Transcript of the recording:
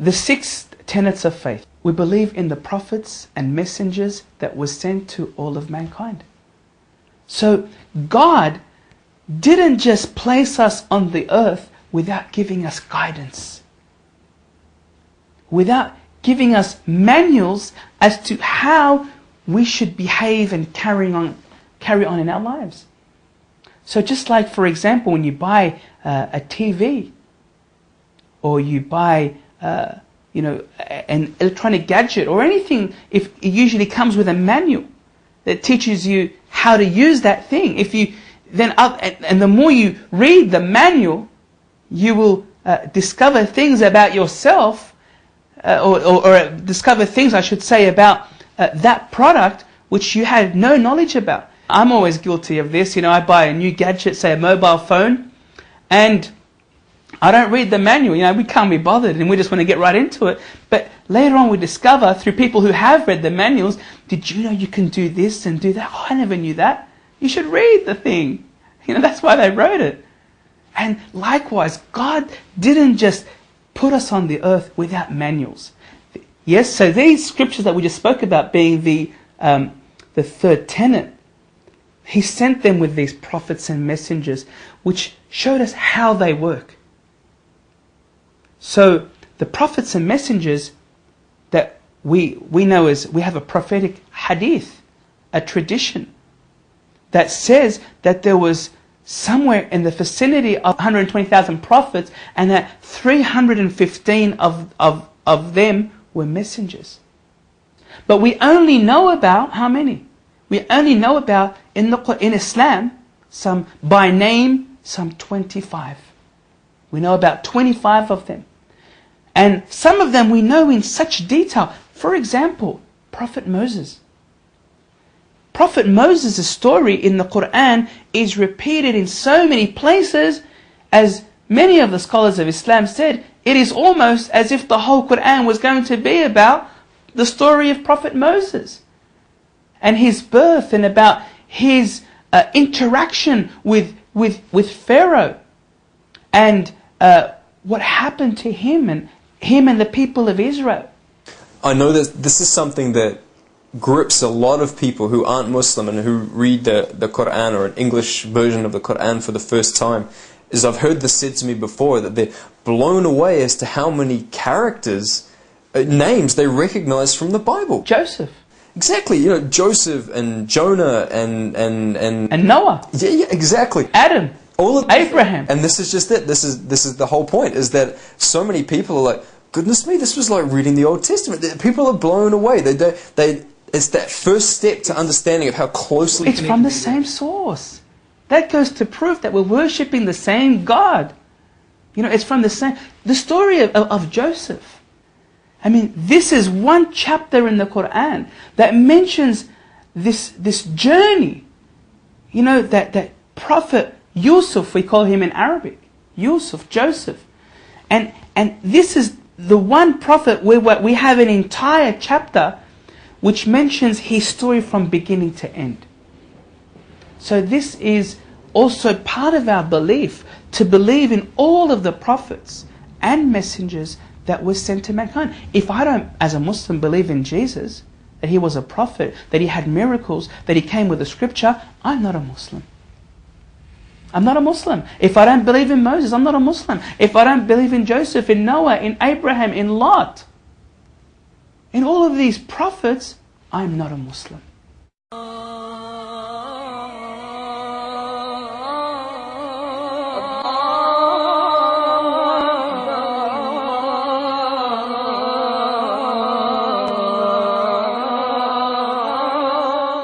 The 6 tenets of faith. We believe in the prophets and messengers that were sent to all of mankind. So God didn't just place us on the earth without giving us guidance, without giving us manuals as to how we should behave and carry on in our lives. So just like, for example, when you buy a TV, or you buy an electronic gadget or anything, if it usually comes with a manual that teaches you how to use that thing. If you then and the more you read the manual, you will discover things about yourself, or discover things, I should say, about that product which you had no knowledge about. I'm always guilty of this. I buy a new gadget, say a mobile phone, and I don't read the manual. We can't be bothered and we just want to get right into it. But later on we discover through people who have read the manuals, did you know you can do this and do that? Oh, I never knew that. You should read the thing. That's why they wrote it. And likewise, God didn't just put us on the earth without manuals. Yes, so these scriptures that we just spoke about being the third tenet, He sent them with these prophets and messengers which showed us how they work. So the prophets and messengers that we know as, we have a prophetic hadith, a tradition that says that there was somewhere in the vicinity of 120,000 prophets, and that 315 of them were messengers. But we only know about how many? We only know about in Islam, some by name, some 25. We know about 25 of them. And some of them we know in such detail. For example, Prophet Moses. Prophet Moses' story in the Quran is repeated in so many places, as many of the scholars of Islam said, it is almost as if the whole Quran was going to be about the story of Prophet Moses and his birth, and about his interaction with Pharaoh, and what happened to him and the people of Israel. I know that this is something that grips a lot of people who aren't Muslim and who read the Quran or an English version of the Quran for the first time. Is I've heard this said to me before, that they're blown away as to how many characters, names they recognize from the Bible. Joseph. Exactly, Joseph and Jonah and Noah. Yeah, exactly. Adam. All of Abraham. And this is just it. This is the whole point, is that so many people are like, goodness me, this was like reading the Old Testament. People are blown away. It's that first step to understanding of how closely it's from the same source. That goes to prove that we're worshipping the same God. It's from the same. The story of Joseph. I mean, this is one chapter in the Quran that mentions this journey. That Prophet Yusuf, we call him in Arabic, Yusuf, Joseph. And this is the one prophet where we have an entire chapter which mentions his story from beginning to end. So this is also part of our belief, to believe in all of the prophets and messengers that were sent to mankind. If I don't, as a Muslim, believe in Jesus, that he was a prophet, that he had miracles, that he came with a scripture, I'm not a Muslim. I'm not a Muslim. If I don't believe in Moses, I'm not a Muslim. If I don't believe in Joseph, in Noah, in Abraham, in Lot, in all of these prophets, I'm not a Muslim.